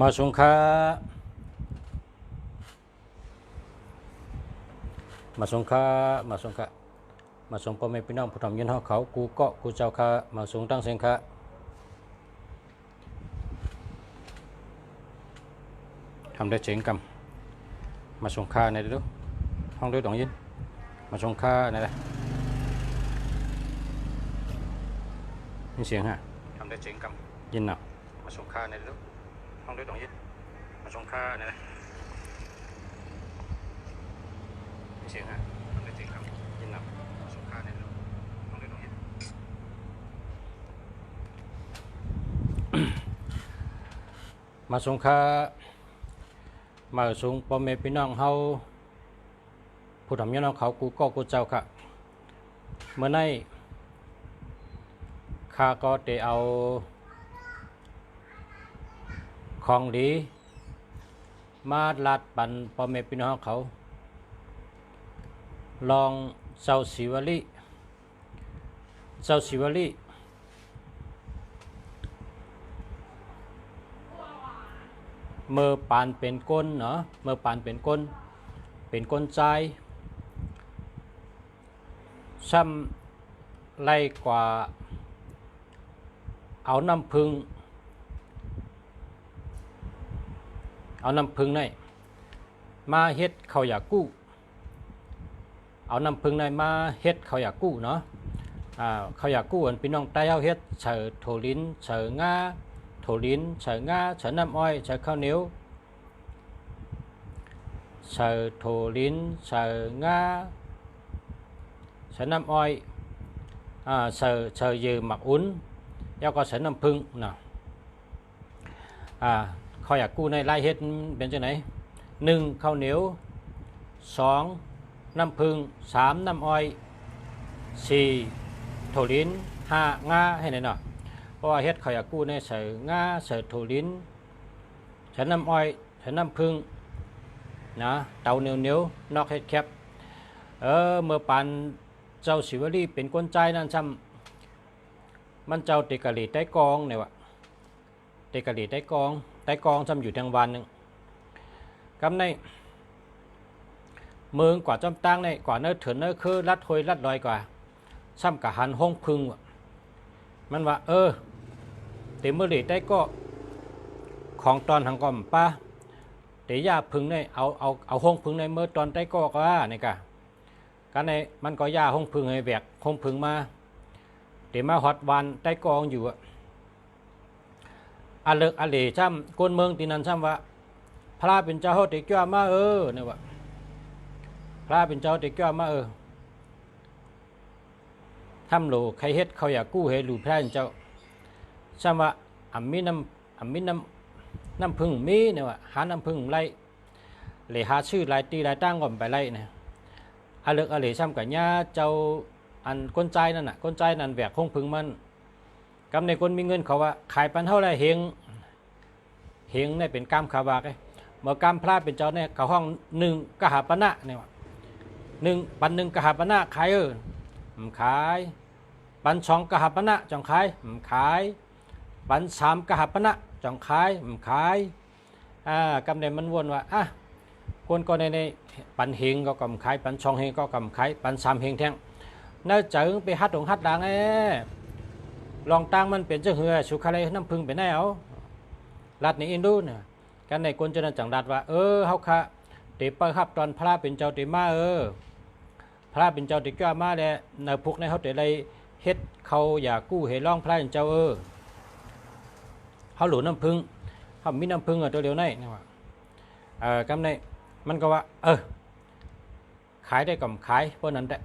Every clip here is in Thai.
มาสงค่ามาสงค่ามาสงค่ามาสงพ่อแม่พี่น้องผู้ทำยินเขากูเกาะกูเจ้าค่ามาสงตั้งเสียงค่าทำได้เจ๋งกำมาสงค่าในดูห้องด้วยตรงยินมาสงค่าในเลยยินเสียงฮะทำได้เจ๋งกำยินเนาะมาสงค่าในดูห้องด้วยตรงยินมาสงค่าในเลยยินเสียงฮะทำได้เจ๋งกำยินเนาะมาสงค่าในดูห้องด้วยตรงยินมาสงค่ามาสูงพ่อแม่พี่น้องเฮาผู้ทำยินเขากูก็กูเจ้าค่ะเมื่อไงข้าก็ได้เอาของดีมาลัดปันพ่อแม่พี่น้องเขาลองเจ้าศิวลีเมื่อปานเป็นก้นเนาะเมื่อปานเป็นก้นใจซ้ำไล่กว่าเอาน้ำพึ่งในมาเฮ็ดเขาอยากกู้เอาน้ำพึ่งในมาเฮ็ดเขาอยากกู้เนาะเขาอยากกู้อันพี่น้องใต้เฮาเฮ็ดเฉอโถลิ้นเฉองาโถลิ้นเฉองาเฉอน้ำอ้อยเฉอข้าวเหนียวเฉอโถลิ้นเฉองาเฉอน้ำอ้อยเฉอยืมหมักอุ้นแล้วก็เฉอน้ำพึ่งเนาะเขาอยากกู้ในรายเฮ็ดเป็นจังไหน1ข้าวเหนียว2น้ำพึ่ง3น้ำอ้อย4โถลิ้น5งาให้ไหนเนาะเพราะว่าเฮ็ดเขาอยากกู้ในใส่งาใส่โถลิ้นใส่น้ำอ้อยใส่น้ำพึ่งนะเตาเหนียวนอกเฮ็ดแคบเมื่อปานเจ้าศิวลีเป็นก้นใจนั่นซ้ำมันเจ้าติกะหลีใต้กองเนี่ยวะติกะหลีใต้กองซ้ำอยู่ทางวันนึงกำในเมืองกว่าจอมตั้งในกว่าเนื้อเถื่อนเนื้อคือรัดหอยรัดลอยกว่าซ้ำกับหันห้องพึ่งมันว่าเต็มเมื่อหลีได้ก็ของตอนทางก่อมป้าเดี๋ยวยาพึ่งในเอาห้องพึ่งในเมื่อตอนได้ก็ว่านี่กะกันในมันก็ยาห้องพึ่งให้แบกห้องพึ่งมาเดี๋ยวมาฮอดวันได้กองอยู่อาเลิกอาเหล่ช่ำก้นเมืองตีนันช่ำว่าพระเป็นเจ้าเด็กจ้ามาเนี่ยว่าพระเป็นเจ้าเด็กจ้ามาทำโหลใครเฮ็ดเขาอยากกู้ให้หลูพระเป็นเจ้าช่ำว่าอัมมีน้ำพึ่งมีเนี่ยว่าหาน้ำพึ่งไล่เลยหาชื่อไล่ตีไล่ตั้งก่อนไปไล่เนี่ยอาเลิกอาเหล่ช่ำกับญาเจ้าอันก้นใจนั่นน่ะก้นใจนั่นแบกห้องพึ่งมันกำในคนมีเงินเขาว่าขายปันเท่าไรเฮงเนี่ยเป็นกามขาวากเมื่อกามพระเป็นเจ้าเนี่ยเขาห้อง1กหาปณะเนี่ยว่า1กหาปณะขายขายปัน2กหาปณะจังขายขายปัน3กหาปณะจังขายขายกำในมันวนว่าคนก็ในปันเฮงก็กำขายปัน2เฮงก็กำขายปัน3เฮงแท่งน่าจะไปฮัดของฮัดดังลองตั้งมันเป็นเจ้าเหือสุขาเลยน้ำพึ่งไปไหนเอารัดในอินดูเนี่ยกันในคนจะนั่นจังรัดว่าเฮาค่ะเตะเปิดครับตอนพระเป็นเจ้าเตมาพระเป็นเจ้าเตก้ามาแล้วในพวกในเขาเตะอะไรเฮ็ดเขาอยากกู้เฮล่องพระเป็นเจ้าเขาหลุดน้ำพึ่งเขามีน้ำพึ่งตัวเดียวในนี่ว่ากันในมันก็ว่าขายได้กับขายเพราะนั้นแต่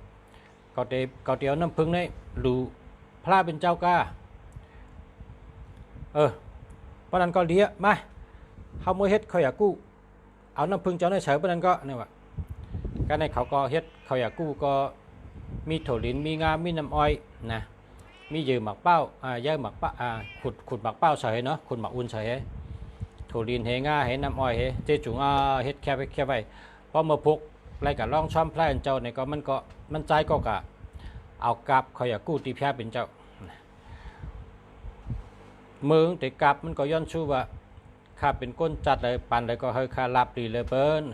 ก็เตะน้ำพึ่งในหลูพระเป็นเจ้าก้าเพราะนั้นก็เลี้ยมาเขาเมื่อเฮ็ดเขาอยากกู้เอาน้ำพึ่งเจ้าในเฉยเพราะนั้นก็เนี่ยว่าการในเขาก็เฮ็ดเขาอยากกู้ก็มีโถลิ้นมีงามีน้ำอ้อยนะมียืมหมักเป้าย่าหมักป้าขุดหมักเป้าเฉยเนาะขุดหมักอุ่นเฉยโถลิ้นเฮงาเฮน้ำอ้อยเฮเจจุงเฮ็ดแค่ไว้เพราะเมื่อพกอะไรกับร่องช่อมพระเจ้าเนี่ยก็มันใจก็กะเอากับเขาอยากกู้ตีแพ้เป็นเจ้าเมืองแต่กับมันก็ย้อนชูว่า ข้าเป็นก้นจัดเลยปันเลยก็เฮ้ยข้าลาบลีเลยเปิ้น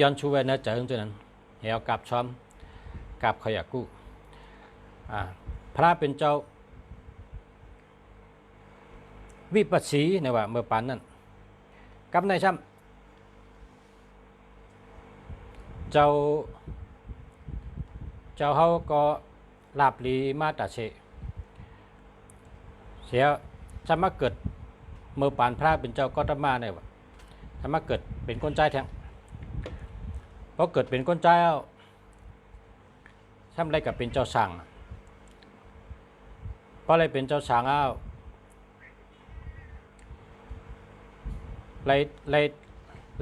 ย้อนชูเวนะเจอตัวนั้นเหี่ยวกับช้อมกับขยะกู้พระเป็นเจ้าวิปัสสีเนี่ยว่าเมื่อปานนั้นกับในช่ำเจ้าเขาก็ลาบลีมาตาเชเสียจะมาเกิดเมื่อปานพระเป็นเจ้าก็ตมาเนี่ยว่าจะมาเกิดเป็นก้นใจแทงเพราะเกิดเป็นก้นใจเอาทำอะไรกับเป็นเจ้าสั่งเพราะอะไรเป็นเจ้าสั่งเอาไ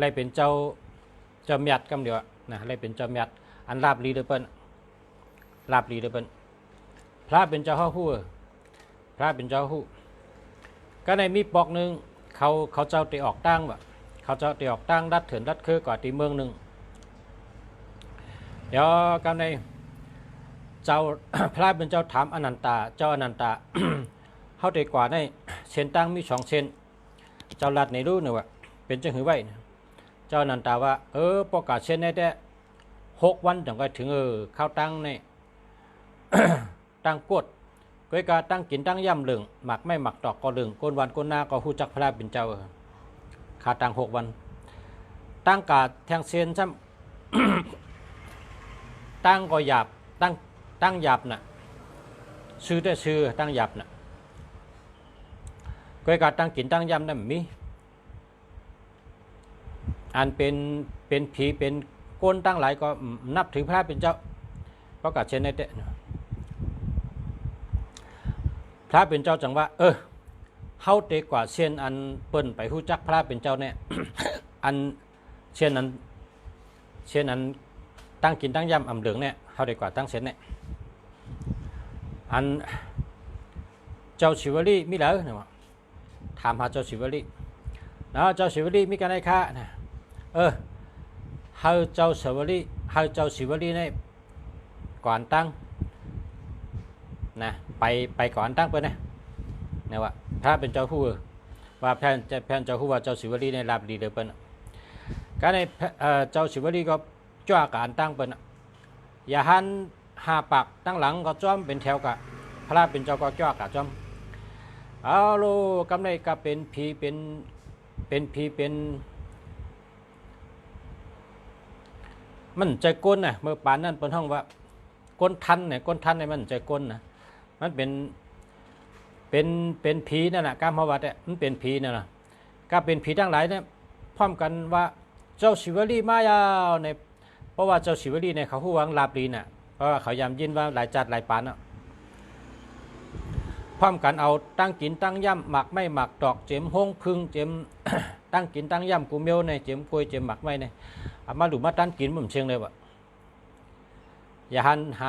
รเป็นเจ้าเมียดกำเดียวนะไรเป็นเจ้าเมียดอันลาบลีเดเปิ้ลลาบลีเดเปิ้ลพระเป็นเจ้าหู้พระเป็นเจ้าหู้ก็ในมีปอกหนึ่งเขาเจ้าตีออกตั้งว่ะเขาเจ้าตีออกตั้งรัดเถินรัดคือกว่าตีเมืองหนึ่งเดี๋ยวกันในเจ้า พระเป็นเจ้าถามอนันตาเจ้าอนันตา เขาตีกว่าในเส้นตั้งมี2 เส้นเจ้าลัดในรู้เนี่ยว่าเป็นจังหือไว้เจ้าอนันตาว่าประกาศเส้นได้แต่6 วันถึงก็ถึงเข้าตั้งใน ตั้งกดก้อยกาตั้งกินตั้งย่ำเหลืองหมักไม่หมักตอกก็เหลืองก้นวันก้นหน้าก็หู้จักพระเป็นเจ้าขาตั้ง6 วันตั้งกาแทงเซียนซ้ำ ตั้งก็หยาบตั้งหยาบน่ะซื้อได้ซื้อตั้งหยาบน่ะก้อยกาตั้งกินตั้งย่ำนั่นมีอันเป็นผีเป็นก้นตั้งหลายก็นับถือพระเป็นเจ้าเพราะกาเช่นนี้เตะพระเป็นเจ้าจังว่าเฮาเตกว่าเช่นอันเปิ้นไปฮู้จักพระเป็นเจ้าเนี่ย อันเช่นนั้นตั้งกินตั้งย่ำอำเหลืองเนี่ยเฮาเตกว่าตั้งเช่นเนี่ยอันเจ้าศิวลีมีเหรอเนี่ยถามหาเจ้าศิวลีนะเจ้าศิวลีมีกันได้ค่ะนะเฮาเจ้าศิวลีเนี่ยก่อนตั้งนะไปก่อนตั้งไปนะว่าพระเป็นเจ้าผู้ว่าแพนเจ้าผู้ว่าเจ้าศิวลีในลาบดีเดือเปิ้นการในเจ้าศิวลีก็จ้าการตั้งเปิ้นอย่าหัน5 ปากตั้งหลังก็จ้อมเป็นแถวกะพระเป็นเจ้าก็จ้ากะจ้อมเอาโลกำในก็เป็นผีเป็นมันใจก้นน่ะเมื่อปานนั้นเปิ้นห้องว่าก้นทันเนี่ยมันใจก้นนะมันเป็นผีนั่นแหละกามวัดเนี่ยมันเป็นผีนั่นแหละก็เป็นผีทั้งหลายเนี่ยพร้อมกันว่าเจ้าศิวลีมายาวในเพราะว่าเจ้าศิวลีเนี่ยเขาหู้วังลาบลีน่ะเพราะว่าเขายำยินว่าหลายจัดหลายปานอ่ะพร้อมกันเอาตั้งกินตั้งย่ำหมักไม่หมักดอกเจ็มห้องพึ่งเจ็ม ตั้งกินตั้งย่ำกูเมียวในเจ็มกล้วยเจ็มหมักไม่เนี่ยมาดูมาตั้งกินผมเชียงเลยวะอย่าหันห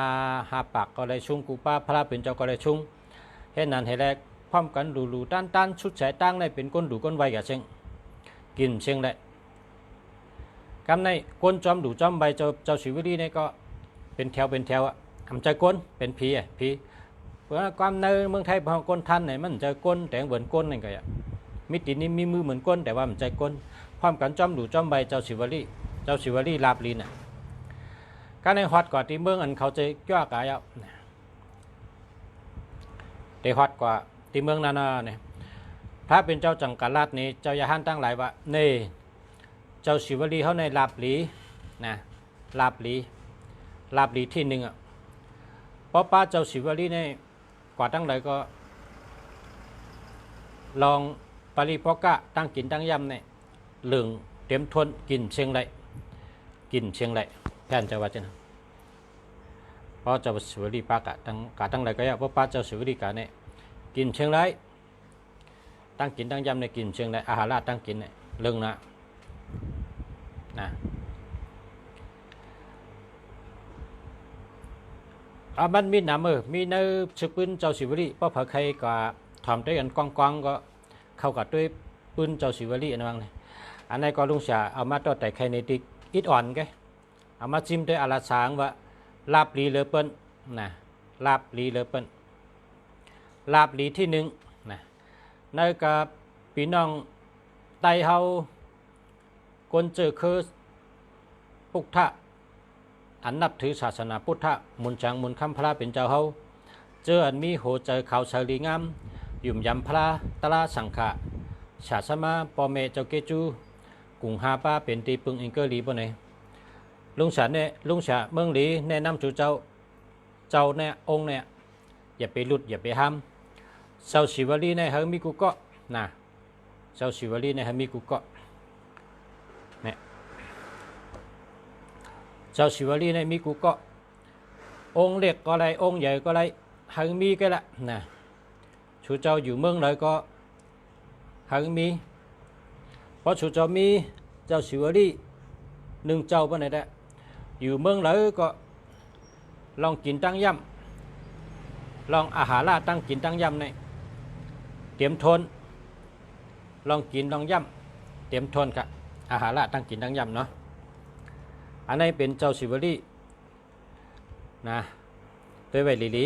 าปากก็เลยชุ่งกูป้าพระเป็นเจ้าก็เลยชุ่งเห็นนั้นเห็นแรกพร้อมกันดูต้านชุดสายตั้งในเป็นก้นดูก้นไวกับเชียงกินเชียงได้กำในก้นจอมดูจอมใบเจ้าศิวลีเนี่ยก็เป็นแถวอ่ะทำใจก้นเป็นผีเพราะความในเมืองไทยพอก้นทันเนี่ยมันใจก้นแต่งเหมือนก้นนี่ก็อย่างมิตินี้มีมือเหมือนก้นแต่ว่ามันใจก้นพร้อมกันจอมดูจอมใบเจ้าศิวลีลาบลีน่ะการในฮอตกว่าที่เมืองอันเขาจะจ้ากายเอาแต่ฮอตกว่าที่เมืองนานาเนี่ยพระเป็นเจ้าจังการราชนี้เจ้ายาหันตั้งหลายว่าเน่เจ้าศิวลีเขาในลาบลีนะลาบลีที่1อ่ะเพราะป้าเจ้าศิวลีเนี่ยกว่าตั้งหลายก็ลองปริพกะตั้งกินตั้งย่ำเนี่ยเหลืองเต็มทนกินเชียงไรแทนเจ้าว่าจังเพราะเจ้าศิวลีป้ากะตั้งไรก็ยากเพราะป้าเจ้าศิวลีกะเนี่ยกินเชียงไรตั้งกินตั้งย่ำเนี่ยกินเชียงไรอาหารราชตั้งกินเนี่ยเรื่องนะมันมีหนำมีเนื้อสืบปืนเจ้าศิวลีเพราะเผาใครก็ทำด้วยกันกว้างๆก็เข้ากับด้วยปืนเจ้าศิวลีอันนั้นเลยอันนี้ก็ลุงเสียเอามาต่อแต่ใครในติ๊กอิดอ่อนแกเอามาจิ้มด้วยอาราสางว่าลาบลีเลเปิ้ลนะลาบลีเลเปิ้ลลาบลีที่1นะ ในกับพี่น้องไตเฮาคนเจอคือพุทธะอันนับถือศาสนาพุทธะมุนจังมุนคำพระเป็นเจ้าเฮาเจออันมีโหเจอข่าวสารีงามยุ่มยำพระตลาสังขะชาสมาปอเมเจ้าเกจูกุงฮาป้าเป็นตีปึงอิงเกอรีปนไหนลุงฉันเนี่ยลุงฉะเมืองหลีแนะนำจูเจ้าเนี่ยองค์เนี่ยอย่าไปหลุดอย่าไปห้ามเจ้าศิวลีเนี่ยเฮมีกุเกาะนะเจ้าศิวลีเนี่ยเฮมีกุเกาะเนี่ยเจ้าศิวลีเนี่ยมีกุเกาะองค์เล็กก็ไรองค์ใหญ่ก็ไรเฮมีก็ละนะชูเจ้าอยู่เมืองไหนก็เฮมีเพราะชูเจ้ามีเจ้าศิวลีหนึ่งเจ้าปนไหนได้อยู่เมืองไหนก็ลองกินตั้งย่ำลองอาหารล่าตั้งกินตั้งย่ำในเตรียมทนลองกินลองย่ำเตรียมทนกับอาหารล่าตั้งกินตั้งย่ำเนาะอันนี้เป็นเจ้าศิวลีนะตัวไว้ลี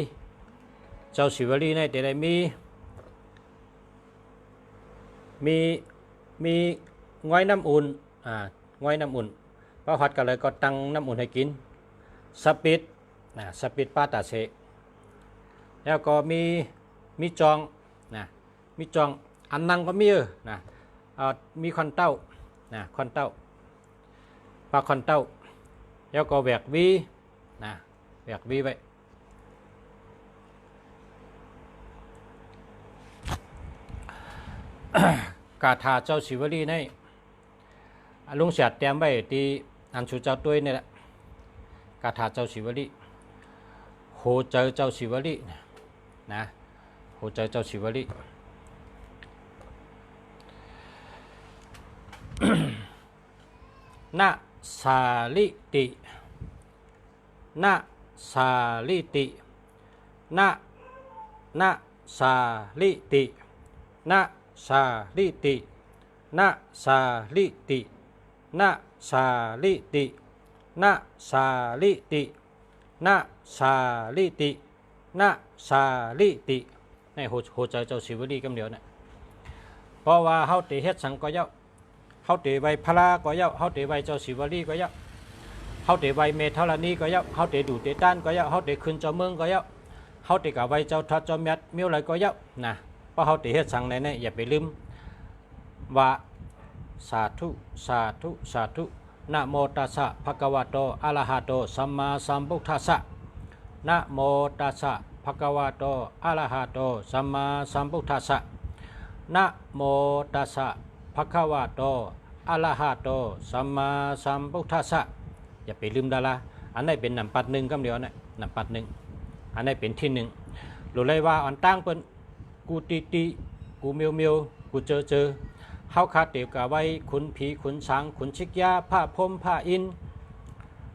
เจ้าศิวลีในแต่ใดมีง่อยน้ำอุ่นง่อยน้ำอุ่นพระพัดกันเลยก็ตั้งน้ำอุ่นให้กินสปิดสปิดปาตาเสแล้วก็มีจองนะมีจองอันนังก็มีนะมีคอนเต้านะคอนเต้าปลาคอนเต้าแล้วก็แหวกวีนะแหวกวีไว้กาถาเจ้าศิวลีในลุงเสียดแต้มไว้ที่อันชูเจ้าตัวนี่แหละกาถาเจ้าศิวลีโหเจอเจ้าศิวลีนะโหเจอเจ้าศิวลีนะสาลิตินะสาลิตินะสาลิตินะสาลิตินะสาลิตินะสาลิตินะสาลิตินะสาลิตินะสาลิติในโหใจเจ้าศิวลีกำเดียวเนี่ยเพราะว่าเฮาติเฮ็ดสังก็เยาเฮาติไว้พระก็เยาเฮาติไว้เจ้าศิวลีก็เยาเฮาติไว้เมธรณีก็เยาเฮาติดูเตต้านก็เยาเฮาติขึ้นเจ้าเมืองก็เยาเฮาติกะไว้เจ้าทัดเจ้าเม็ดมิ้วอะไรก็เยานะเพราะเฮาติเฮ็ดสังในเนี่ยอย่าไปลืมว่าสาธุสาธุสาธุนะโมตัสสะภะคะวะโตอะระหะโตสัมมาสัมพุทธัสสะนะโมตัสสะภะคะวะโตอะระหะโตสัมมาสัมพุทธัสสะนะโมตัสสะภะคะวะโตอะระหะโตสัมมาสัมพุทธัสสะอย่าไปลืมดาราอันนี้เป็นนำปัดหนึ่งคำเดียวนะนำปัดหนึ่งอันนี้เป็นที่หนึ่งรู้เลยว่าอันตั้งเป็นกูตีกูเมียวกูเจอเฮาคาเตียวกะไว้ขุนผีขุนช้างขุนชิกยาผ้าพรมผ้าอิน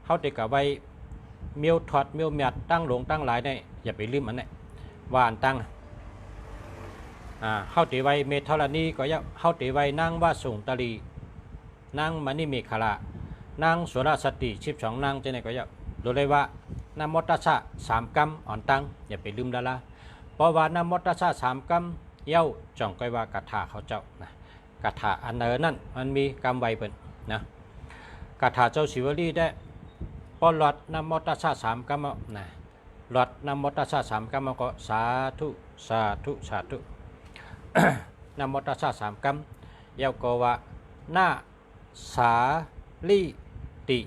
เฮาเตียวกะไว้เมียวถอดเมียวแมดตั้งหลงตั้งหลายได้อย่าไปลืมอันนี้ว่าอันตั้งเฮาเตียวไว้เมธรณีก็เยาเฮาเตียวไว้นางว่าสุงตลีนางมณีเมฆลานางสุรสติ12นางจะไหนก็เยารู้เลยว่านามตัสสะ3กรรมอ่อนตั้งอย่าไปลืมดาราเพราะว่านามตัสสะ3กรรมเย้าจ่องก้อยว่ากถาเขาเจ้านะกถาอันนั้นมันมีกรรมไวเป็นนะกถาเจ้าศิวลีได้ปอหลอดนามตัสสะ3กรรมนะหลอดนามตัสสะ3กรรมก็สาธุสาธุสาธุ นามตัสสะ3กรรมเย้าก็ว่านาสาลิติ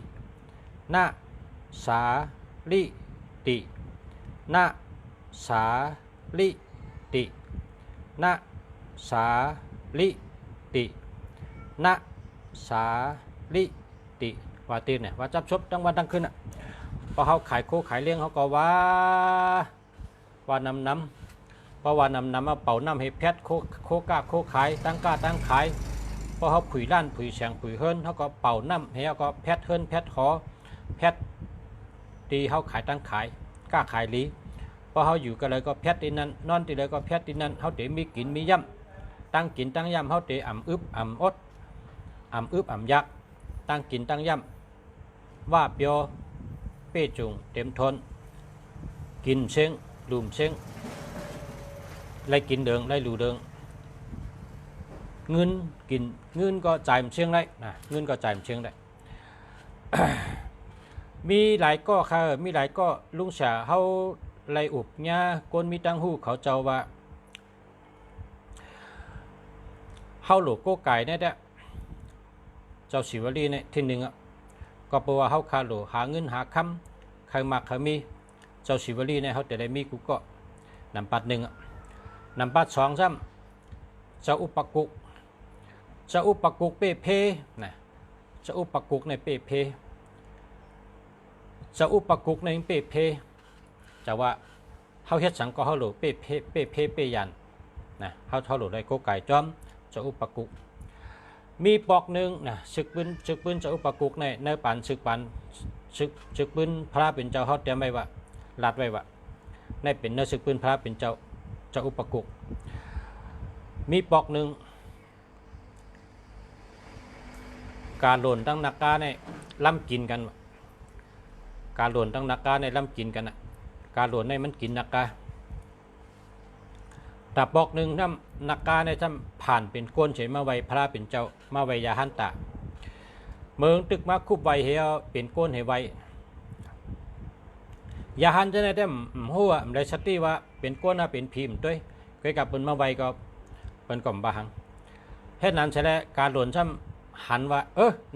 นาสาลิตินาสาลิตินาสาลิตินาสาลิติว่าตีนเนี่ยว่าจับชบทั้งวันทั้งคืนอ่ะพอเขาขายโคขายเลี้ยงเขาก็ว่านำเพราะว่านำมาเป่าน้ำให้แพทโคก้าโคขายตั้งก้าตั้งขายพอเขาผุยล้านผุยแสงผุยเฮิรนเขาก็เป่าน้ำให้เขาก็แพทเฮิรนแพทขอแพทตีเขาขายตั้งขายกล้าขายลีพอเขาอยู่กันเลยก็แพทตีนั้นนอนตีเลยก็แพทตีนั้นเขาเตมีกินมีย่ำตั้งกินตั้งย่ำเขาเตอ่ำอึบอ่ำอดอ่ำอึบอ่ำยักตั้งกินตั้งย่ำว่าเปียวเป้จุงเต็มทนกินเชิงลุมเชิงไล่กินเดิงไล่ลูเดิง เงินกินเงินก็จ่ายมันเชียงได้นะเงินก็จ่ายมันเชียงได้ มีหลายก็ค่ะมีหลายก็ลุงเฉาเขาไล่อุบเนี่ยคนมีตังหูเขาเจ้าว่าเขาหลวงโก้ไก่เนี่ยเด้เจ้าศิวลีเนี่ยที่หนึ่งอ่ะก็เพราะว่าเขาคาหลวงหาเงินหาคำใครมาใครมีเจ้าศิวลีเนี่ยเขาแต่ได้มีกูก็นำปัดหนึ่งอ่ะนำปัดสองซ้ำเจ้าอุปกุกเจ้าอุปกุกเป้เพนะเจ้าอุปกุกในเป้เพเจ้าอุปกุกในเป้เพจะว่าเขาเฮ็ดสังก็เขาหลวงเป้เพเป้เพเป้ยันนะเขาหลวงได้โก้ไก่จอมเจ้าอุปกุกมีปอกหนึ่งนะศึกปืนเจ้าอุปกุกในปันศึกปืนพระเป็นเจ้าเขาเตรียมไว้ว่าลัดไว้ว่าในเป็นเนื้อศึกปืนพระเป็นเจ้าอุปกุกมีปอกหนึ่งการหล่นตั้งนักกาในล่ำกินกันการหล่นตั้งนักกาในล่ำกินกันนะการหล่นในมันกินนักกาแต่ปอกหนึ่งถ้านักกาในถ้าผ่านเป็นก้นเฉยมาไว้พระเป็นเจ้ามาไว้ยาหันตะเมืองตึกมาคุบไว้เหี่ยวเป็นก้นให้ไว้ยาหันจะได้หัวได้สติว่าเป็นก้นนะเป็นพิมพ์ด้วยเคยกับเป็นมาไว้ก็เป็นกล่อมบางเหตุนั้นใช่แล้วการหล่นซ้ำหันว่า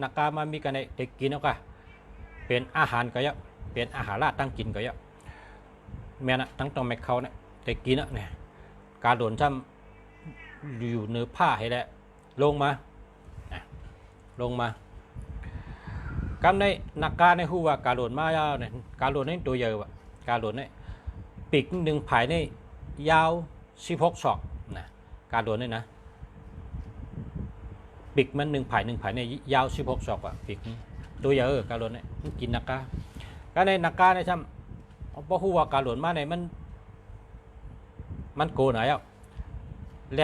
นักกามามีกันในเด็กกินเอาค่ะเป็นอาหารก็เยอะเป็นอาหารราดตั้งกินก็เยอะแม่นะตั้งตรงแม่เขาเนี่ยเด็กกินเนี่ยการหล่นซ้ำอยู่เนื้อผ้าให้แล้วลงมากำในนักกาในหัวการหล่นมายาวเนี่ยการหล่นนี่ตัวใหญ่ว่ะการหล่นนี่ปีกหนึ่งผายนี่ยาว16 ศอกนะการหล่นนี่นะปีกมันหนึ่งผายนี่ยาว16 ศอกว่ะปีกตัวใหญ่การหล่นนี่มันกินนักกาการในนักกาในซ้ำเพราะหัวการหล่นมาในมันโกไหนอ่ะแ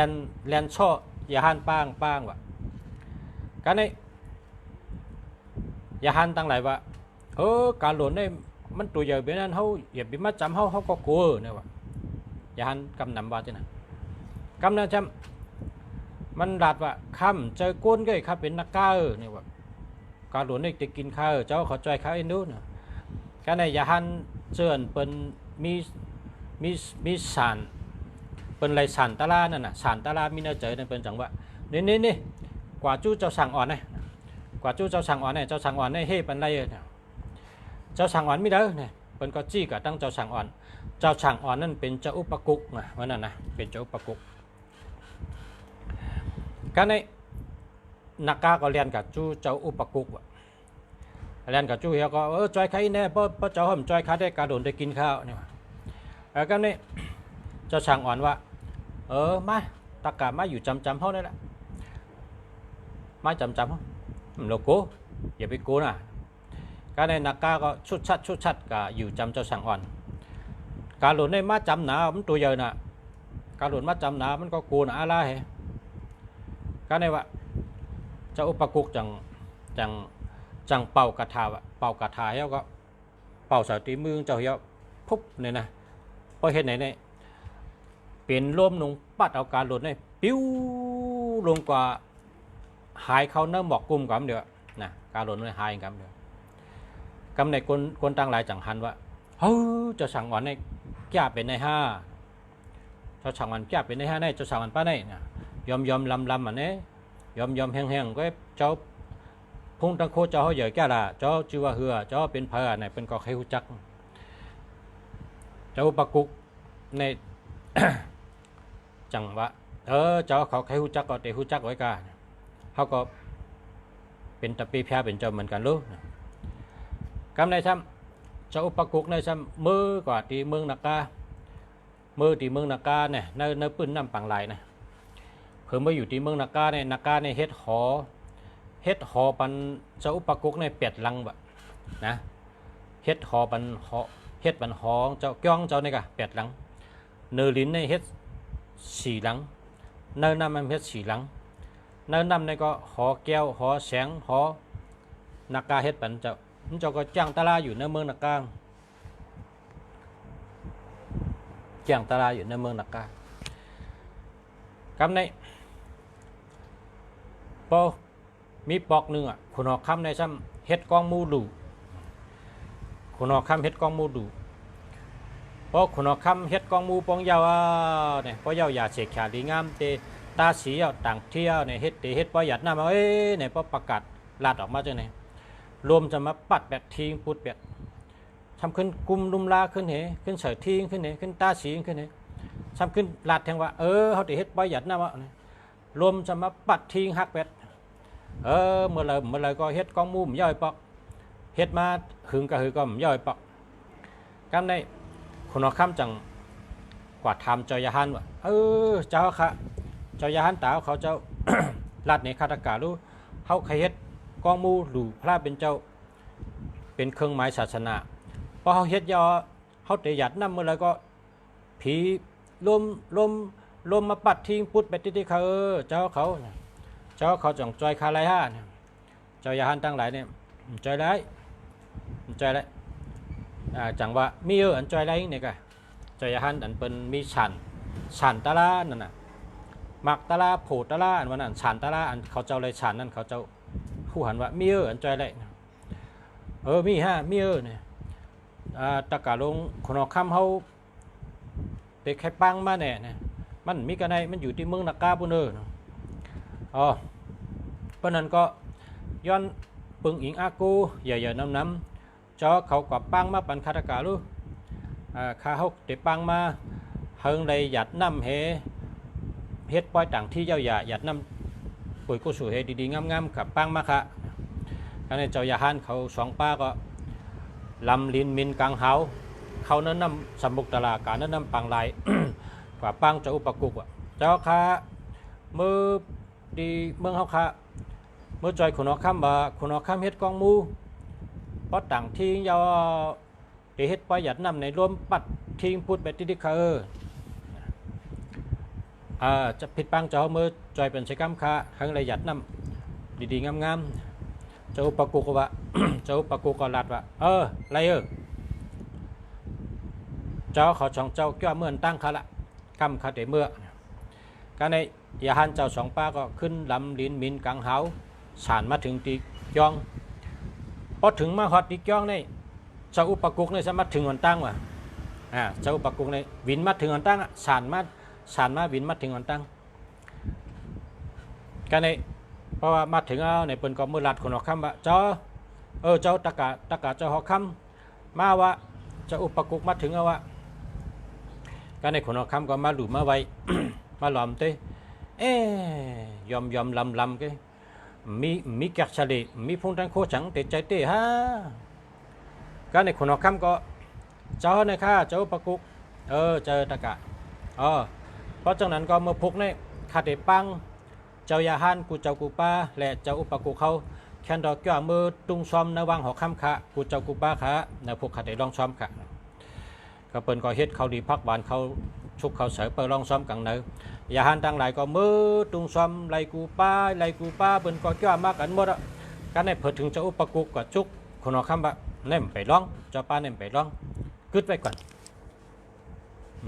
ลนช่อยาหันป้างว่ะการในยาหันตั้งหลายว่าการหล่นได้มันตัวใหญ่แบบนั้นเขาอย่าไปมาจำเขาก็กลัวเนี่ยว่ะยาหันกำนำว่าที่นั่นกำนั้นจำมันดัดว่าคำเจอก้นก็ครับเป็นนักกาเนี่ยว่าการหล่นได้จะกินข้าวเจ้าเขาใจข้าวอินดูนะการในยาหันเชิญเป็นมีสารเป็นไรสารตะลานั่นน่ะสารตะลามีเนื้อเจอนั่นเป็นจังว่านี่กว่าจู้เจ้าสั่งอ่อนนะกว่าจู้เจ้าสั่งอ่อนเนี่ยเจ้าสั่งอ่อนเนี่ยเฮ้เป็นไรเนี่ยเจ้าสั่งอ่อนไม่ได้เนี่ยเป็นก็จี้กับตั้งเจ้าสั่งอ่อนนั่นเป็นเจ้าอุปกุกนะวันนั้นนะเป็นเจ้าอุปกุกการในนักกาก็เรียนกับจู้เจ้าอุปกุกเรียนกับจู้เฮียก็จอยใครแน่เพราะเจ้าห่มจอยข้าได้การโดนได้กินข้าวเนี่ยการในเจ้าสั่งอ่อนว่ามาตะกามาอยู่จำเขาได้ละมาจำเขาเราโก้อย่าไปโก้นะการในนักกาก็ชุดชัดกับอยู่จำเจ้าสั่งอ่อนการหลุดในมาจำหนามันตัวใหญ่น่ะการหลุดมาจำหนามันก็โก้นะอะไรการในว่าเจ้าอุปกุกจังเป่ากระทาเฮียก็เป่าสายตีมือเจ้าเฮียพุบเนี่ยนะพอเห็นไหนเนี่ยเป็นร่มลงปัดเอาการหลุดเนี่ยปิ้วลงกว่าหายเขาเนื้อหมอกกลุ่มกันเดียวนะการหลุดเนี่ยหายกันเดียวกำในคนตั้งหลายจังหันว่าจะสั่งวันในแก่เป็นในห้าจะสั่งวันแก่เป็นในห้าในจะสั่งวันป้าในยอมลำอันนี้ยอมแห้งก็เจ้าพุ่งตั้งโคเจ้าเขาใหญ่แก่ละเจ้าชื่อว่าเหือเจ้าเป็นเพอเนี่ยเป็นกอไข่หุจักเจ้าปะกุกใน จังว่าเจ้าเขาไข่หุจักก็เตะหุจักไว้กันเขาก็เป็นตะปีแพ้เป็นเจ้าเหมือนกันลูกกำในซ้ำเจ้าอุปกุกในซ้ำมือกว่าตีเมืองนักกาเนี่ยในปืนน้ำปังไหลนะเพิ่มมาอยู่ที่เมืองนักกาเนี่ยเฮ็ดหอปันเจ้าอุปกุกในเป็ดลังแบบนะเฮ็ดหอปันหอเจ้าก้องเจ้านี่กะเป็ดลังเนื้อลิ้นในเฮ็ด4 หลังเนื้อน้ำมันเฮ็ด4 หลังเนื้อน้ำในก็หอแก้วหอแสงหอนักกาเฮ็ดปันเจ้าก็จ้างตลาอยู่ในเมืองนักกาจ้างตลาอยู่ในเมืองนักกากำใน ปอมีปอกหนึ่งอ่ะคุณออกคำในซ้ำเฮ็ดกองมูดูคุณออกคำเฮ็ดกองมูดูเพราะคุณออกคำเฮ็ดกองมูปองยาวเนี่ยเพราะยาวอย่าเสกขาดีงามเตตาสีเอาต่างเที่ยวเนี่ยเฮ็ดเตเฮ็ดประหยัดน้ำเอาเนี่ยพอประกาศลาดออกมาจังไหนรวมจะมาปัดแบบทิ้งปุดแบบทำขึ้นกุมลุมลาขึ้นเหขึ้นเสยทิ้งขึ้นเหขึ้นตาสีขึ้นเหทำขึ้นลาดแทงว่าเขาเตเฮ็ดประหยัดน้ำเอารวมจะมาปัดทิ้งหักแบบเมื่อไรก็เฮ็ดกองมูมย่อยปอกเฮ็ดมาหึงกะหือก็ย่อยปอกกันในคนเอาคำจังกว่าทำเจ้ายาฮันว่าเจ้าค่ะเจ้ายาฮันตาเขาเจ้า ลาดในคาตการู้เขาใครเฮ็ดกองมูหรือพระเป็นเจ้าเป็นเครื่องหมายศาสนาพอเขาเฮ็ดยอเขาเตะหยัดน้ำเมื่อไรก็ผีลมมาปัดทิ้งพุดไปที่เขาเจ้าเขาจังจอยคาไรฮะเจ้ายาฮันตั้งหลายเนี่ยจอยไรจังว่ามีอันจอยไรเนี่ยก็จอยยาฮันอันเป็นมีฉันตะลานั่นน่ะมักตะลาโผตะลาอันวันนั้นฉันตะลาอันเขาเจ้าเลยฉันนั่นเขาเจ้าผู้หันว่ามีอันจอยไรมีเนี่ยตะกาลงคนออกคำเขาเด็กแค่ปังมาเนี่ยมันมีกันในมันอยู่ที่เมืองนักกาปุ่นเพราะนั้นก็ย้อนปึงอิงอากูใหญ่ๆน้ำchoเขาก็ปังมาปันคาตกาลูข้าฮกเดปังมาเฮิงเลยหยัดน้ำเฮ็ดปล่อยต่างที่เจ้าหยัดน้ำปุ๋ยกุศลเฮดีๆงามๆกับปังมาค่ะการในเจ้าหยาฮันเขาสองป้าก็ลำลินมินกังเฮาเขานั้นนำสมบุกตลาการนั้นนำปังลาย กว่าปังเจ้าอุปกุกเจ้าค่ะมือดีเมืองเขาค่ะเมื่อจอยขุนอคำบ่ขุนอคำเฮ็ดกองมูเพราะต่างทิ้งยาวเฮ็ดประหยัดน้ำในรวมปัดทิ้งพูดแบบที่เขาจะผิดปังเจ้าเมื่อจอยเป็นใช้กำค่ะทั้งระหยัดน้ำดีๆงามๆเจ้าอุปกุกว่า เจ้าอุปกุกก็ลัดว่าไรเจ้าเขาช่องเจ้าแก้วเมื่อตั้งค่ะละกำค่ะเดเมื่อการในยาฮันเจ้าสองป้าก็ขึ้นลำลินมินกังเฮาสานมาถึงตียองพอถึงมาฮอดตียองนี่เจ้าอุปกุกนี่สามารถถึงวันตั้งว่ะเจ้าอุปกุกนี่วินมาถึงวันตั้งสานมาวินมาถึงวันตั้งการในเพราะว่ามาถึงเอาในเปิ้นก็มือลัดคนออกคำว่าเจ้าตะกะเจ้าหอกคำมาว่าเจ้าอุปกุกมาถึงเอาว่าการในคนออกคำก็มาหลุมมาไว้ มาหลอมเต้ยอมลำcáiมีแกะเฉลี่ยมีพงตังโคจังเตะใจเตะฮะการในคนออกคำก็เจ้าในข้าเจ้าปะกุกเจอตะกะเพราะจากนั้นก็เมื่อพุกเนี่ยข้าเตะปังเจ้ายาฮันกูเจ้ากูป้าและเจ้าอุปกุกเขาแคนดอกจ่อมือตุ้งซ้อมในวังหอคำขากูเจ้ากูป้าขาในพวกข้าเตะลองซ้อมขาก็เปิ้นก็เฮ็ดเขาดีพักบานเขาชุกเขาเสือเปิดลองซ้อมกังเนยาฮันตั้งหลายก็มือตุงซ้อมไล่กูป้าเปิ้นก็จ้ามากกันหมดอ่ะการในเปิดถึงเจ้าอุปกุกก็ชุกคนเอาคำว่าเน่มไปร้องเจ้าป้าเน่มไปร้องกึดไว้ก่อน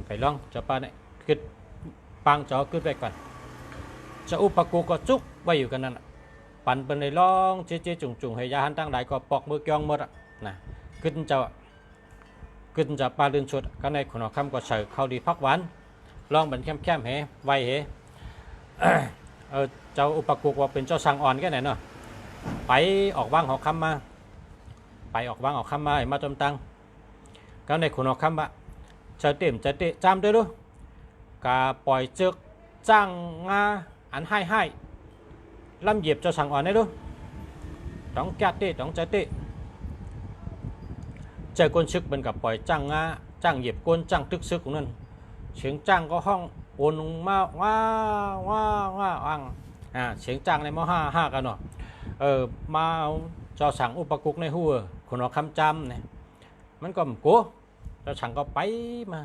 ไปร้องเจ้าป้าเนี่ยกึดปังเจ้ากึดไว้ก่อนเจ้าอุปกุกก็ชุกไว้อยู่กันนั่นปั่นเป็นในร้องเจ๊จุ่งให้ยาฮันตั้งหลายก็ปอกมือเกี่ยงหมดอ่ะนะกึดเจ้าปลาลื่นชุดก็ในคนเอาคำก็ใส่ข้าวดีพักหวานลองเป็นแคมเหไวเจ้าอุปกุกว่าเป็นเจ้าสังอ่อนแค่ไหนเนาะไปออกว่างหอคำมามาจมตังก็ในคนเอาคำว่าจะเตะจำด้วยดูกาปล่อยเจือกจ้างงาอันให้ลำเหยียบเจ้าสังอ่อนได้ดูต้องแก้เตะต้องใจเตะเจอก้นซึกเป็นกับปล่อยจ้างงาจ้างเหยียบก้นจ้างตึกซึกของนั่นเสียงจ้างก็ห้องโอนมาว้าเสียงจ้างในมห้ากันเนาะมาเจ้าสั่งอุปกุกในหัวคนเอาคำจำเนี่ยมันก็โก้เจ้าสั่งก็ไปมา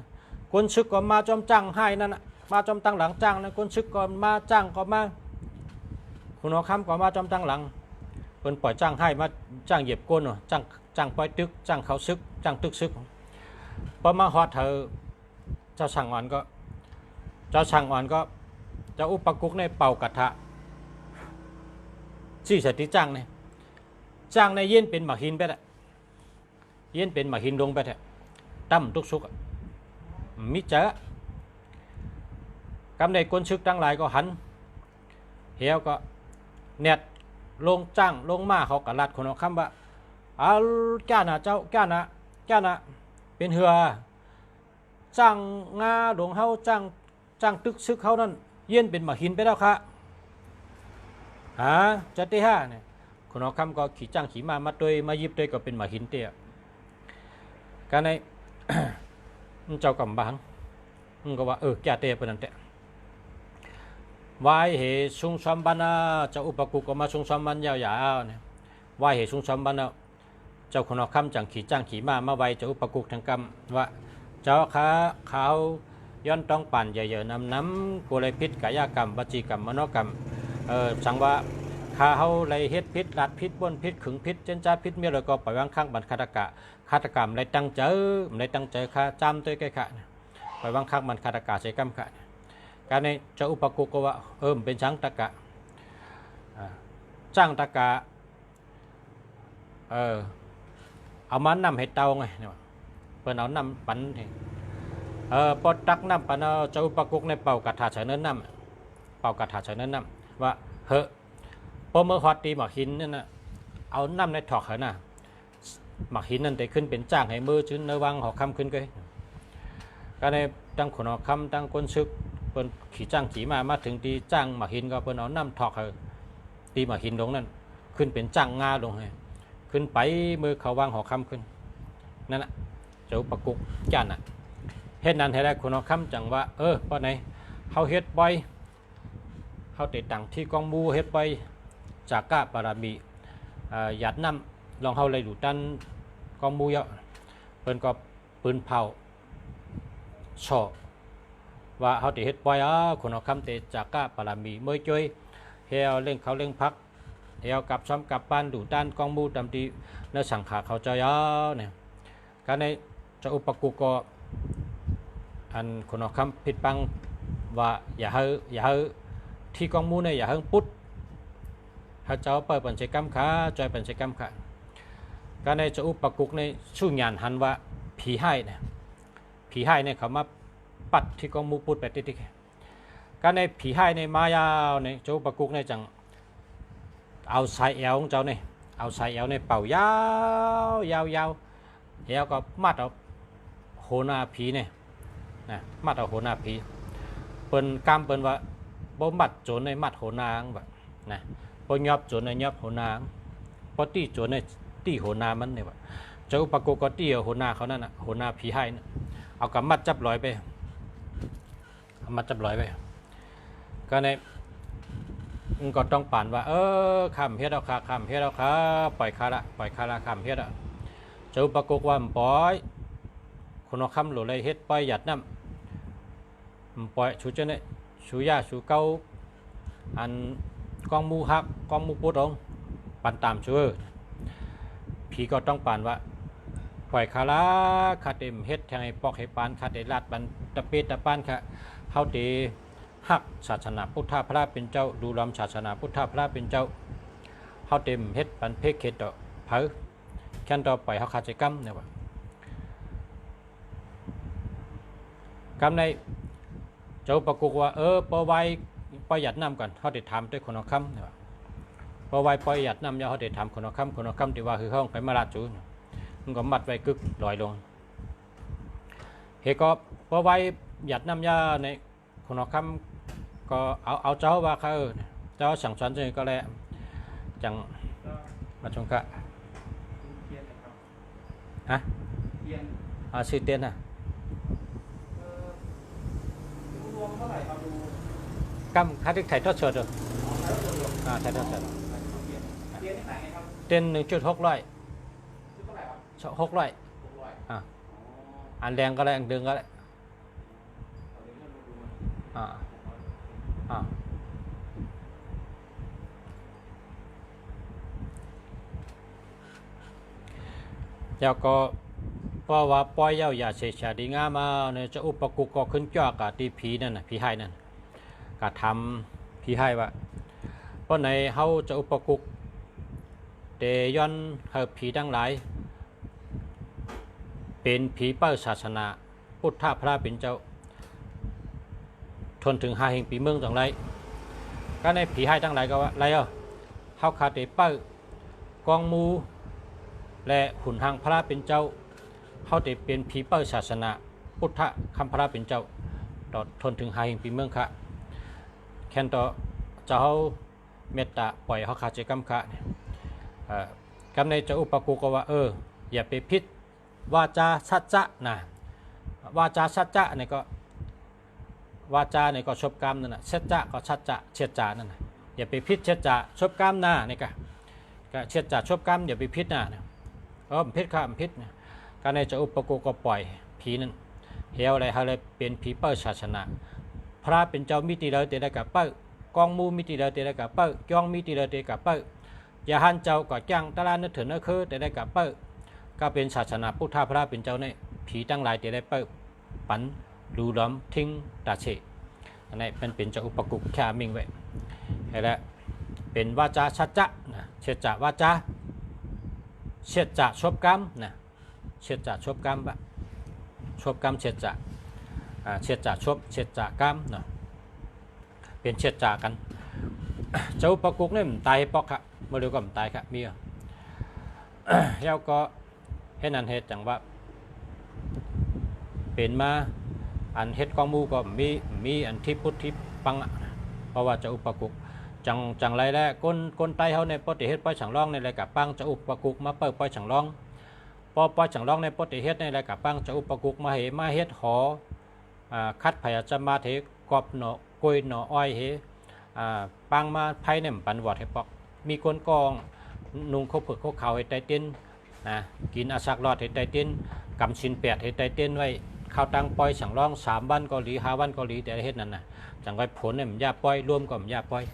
ก้นซึกก็มาจอมจ้างให้นั่นน่ะมาจอมตั้งหลังจ้างนะก้นซึกก็มาจ้างก็มาคนเอาคำก็มาจอมตั้งหลังเป็นปล่อยจ้างให้มาจ้างเหยียบก้นเนาะจ้างปล่อยตึกจ้างเขาซึกจ้างตึกซึกพอมาฮอดเธอเจ้าช่างอ่อนก็เจ้าอุปกุกในเป่ากระทะ สี่สติจ้างเนี่ยจ้างในเย็นเป็นหมากหินไปละเย็นเป็นหมากหินลงไปแท้ตั้มทุกสุกมิเจอกำในก้นชึกตั้งหลายก็หันเหี่ยวก็เน็ตลงจ้างลงมาเขากระลัดคนเอาคำว่าเอาจ้านะเจ้าจ้านะเป็นเหือจ้างงาหลวงเฮาจ้างตึกซึกเขานั่นเย็นเป็นหมาหินไปแล้วค่ะจัดที่ห้าเนี่ยคนเอาคำก็ขี่จ้างขี่มาตัวมายิบตัวก็เป็นหมาหินเตี้ยการใน เจ้ากำบังก็ว่าแก่เตี้ยเป็นนั่นแหละวายเหชุงชมบันเจ้าอุปกุกก็มาชุงชมบันยาวๆเนี่ยวายเหชุงชมบันเจ้าคนเอาคำจังขี่จ้างขี่มาไว้เจ้าอุปกุกทางกรรมว่าเจ้าขาเขาย้อนต้องปั่นใหญ่ๆน้ำกุเลพิษกายกรรมวจีกรรมมโนกรรมสังว่าข้าเขาเลยเฮ็ดพิษลัดพิษบ้นพิษขึงพิษเจนจ้าพิษเมื่อไรก็ปล่อยวางข้างบันฆาตกรรมเลยตั้งใจข้าจำตัวแก่ข้าปล่อยวางข้างบันฆาตกรรมใช้กรรมข้าการในเจ้าอุปกุกก็ว่าเป็นช้างตะกะจ้างตะกะเอามันนำให้เตาไงเนี่ยเปิ้นเอานำปันปอตักน้ำปันเจ้าอุปกุกในเป่ากระถาเฉยเนินน้ำว่าเฮ้พอเมื่อฮอตตีหมากหินนั่นนะเอาน้ำในถอกเหรอน่ะหมากหินนั่นแต่ขึ้นเป็นจ้างให้มือชื้นเนื้อวังหอกคำขึ้นก็การในตั้งขนหอกคำตั้งก้นซึกเปิ้นขี่จ้างขี่มาถึงตีจ้างหมากหินก็เปิ้นเอาน้ำถอกเหรอตีหมากหินลงนั่นขึ้นเป็นจ้างงาลงให้ขึ้นไปมือเขาวางหอกคำขึ้นนั่นแหละเจ้าอุปกุกจ้านน่ะเฮ็ดนั้นให้ได้คนเอาคำจังว่าป้อไหนเขาเฮ็ดบ่อยเขาติดตั้งที่กองมูเฮ็ดบ่อยจากกะปารามีหยัดน้ำลองเขาเลยดูดันกองมูเยอะเพิ่นก็ปืนเผาช่อว่าเขาติดเฮ็ดบ่อยคนเอาคำติดจากกะปารามีเมื่อช่วยเฮาเล่งเขาเล่งพักเฮากับซ้อมกับบ้านดูดันกองมูตามที่เนื้อสังขาเขาใจเนี่ยการในจะอุปกุกก็อันคนเอาคำผิดบังว่าอย่าให้ที่กองมูเนี่ยอย่าให้ปุ๊ดถ้าเจ้าเปิดปัญชกรรมขาจอยปัญชกรรมขาการในจะอุปกุกในชื่องานหันว่าผีให้เนี่ยเขามาปัดที่กองมูปุ๊ดไปติ๊กการในผีให้ในมายาวในจะอุปกุกในจังเอาสายเอวของเจ้าเนี่ยเอาสายเอวในเป่ายาวเอวก็มัดเอาโหนาผีเนี่ยนะมัดเอาโหนาผีเปิ้นกำเปิ้นว่าบ่มัดโจรในมัดโหนางแบบนะบ่ยอบโจรในยอบโหนางบ่ตีโจรในตีโหนามันเนี่ยว่าเจ้าอุปกุกก็ตีโหนาเขานั่นน่ะโหนาผีให้นะเอากำมัดจับลอยไปก็ในก็ต้องป่านว่าคำเฮ็ดเอาค่ะคำเฮ็ดเอาค่ะปล่อยคาละคำเฮ็ดเจ้าอุปกุกว่าปล่อยคนเอาคำหลุดเลยเฮ็ดปล่อยหยัดน้ำปล่อยชูเจเนี่ยชูยาชูเกาอันกองมูฮักกองมูปุดองปันตามชูผีก็ต้องป่านว่าปล่อยคาละคาเต็มเฮ็ดแทงให้ปอกให้ปานคาเตลาดบันตะเปตะปานค่ะเฮาตีฮักศาสนาพุทธพระเป็นเจ้าดูลำศาสนาพุทธพระเป็นเจ้าเฮาเต็มเฮ็ดปันเพกเฮ็ดต่อเผอแค่นต่อไปเฮาขาดใจกรรมเนี่ยว่ากรรมในเจ้าประกุกว่าปอไว้ปอยหยัดน้ำก่อนเขาติดทำด้วยคนเอาคำเนี่ยปอไว้ปอยหยัดน้ำยาเขาติดทำคนเอาคำที่ว่าคือเขาไปมาลาจูมันก็มัดไว้กึกลอยลงเฮก็ปอไว้หยัดน้ำยาในคนเอาคำก็เอาเจ้าว่าเขาเจ้าสั่งสอนจนก็แล้วจังมาชงกะฮะชื่อเตียนนะกำคัดที่ถ่ายทอดสดถ่ายทอดสดเต้น1.600อันแดงก็ได้อันดึงก็ได้แล้วก็เพราะว่าปล่อยเย้าอย่าเสียชาดีงามาเนี่ยจะอุปกุกก็ขึ้นจ้ากะตีผีนั่นน่ะผีให้นั่นกะทำผีให้ว่าเพราะในเฮาจะอุปกุก เตย้อนเฮาผีทั้งหลายเป็นผีเป้าศาสนาพุทธพระเป็นเจ้าทนถึง5 แห่งปีเมืองจังไรก็ในผีให้ทั้งหลายก็ว่าไรเฮาคาเตเป้ากองมูและหุ่นหางพระเป็นเจ้าเฮาเตเป็นผีเป้าศาสนาพุทธคำพระเป็นเจ้าต่อทนถึง5 แห่งปีเมืองค่ะแค่นต่อเจ้าเมตตาปล่อยเฮาคาเจกรรมค่ะกำในจะอุปกุก็ว่าอย่าไปพิษวาจาสัจจะนะวาจาสัจจะนี่ก็วาจาเนี่ยก็ชบกรรมนั่นน่ะสัจจะก็สัจจะเชียจานั่นน่ะอย่าไปพิษเชียจาชบกรรมนะนี่ก็เชียจาชบกรรมอย่าไปพิษนะพิษข้ามพิษนะการในจะอุปกุก็ปล่อยผีนั่นเหี่ยวอะไรเขาเลยเป็นผีเป้าศาสนาพระเป็นเจ้ามิติเลยเตะกับเป้ากองมูมิติเลยเตะกับเป้ายองมิติเลยเตะกับเป้อย่าหันเจ้าก็จ้างตลาดนึกถึงนึกคือเตะกับเป้ก็เป็นศาสนาพุทธพระเป็นเจ้าเนี่ยผีตั้งหลายเตะได้เป้ปันดูล้อมทิ้งตาเฉยอันนี้เป็นจะอุปกุแค่มิงไว้แล้วเป็นวาจาสัจจะนะเชียจาวาจาเชียจาชบกรรมนะเชียจาชบกรรมปะชบกรรมเชียจาเชียจาชบเชียจากรรมเนาะเป็นเชียจากันจะอุปกุเนี่ยมันตายปอกครับเมื่อเร็วก็มันตายครับมีแล้วก็ให้นันเหตุจังว่าเป็นมาอันเฮ็ดกองมูก็มีอันที่พุทธิปังเพราะว่าจะอุปกุจังไรแล้วก้นไตเขาในปฏิเฮ็ดปล่อยฉังร้องในรายกับปังจะอุปกุมาเปิดปล่อยฉังร้องพอปล่อยฉังร้องในปฏิเฮ็ดในรายกับปังจะอุปกุมาเฮ็ดหอคัดพยาจะมาเทกอบหนอกล้วยหนออ้อยปังมาไพ่เนี่ยปันวอดให้ปอกมีก้นกองนุ่งเขาเผือกเขาเขาให้ไตเต้นกินอาซักรอดให้ไตเต้นกำชิน8ให้ไตเต้นไว้ข้าวตังปล่อยสั่งร้อง3 วันเกาหลี5 วันเกาหลีแต่เฮ็ดนั่นน่ะจังไว้ผลเนี่ยมันยาปล่อยรวมก็มันยาปล่อย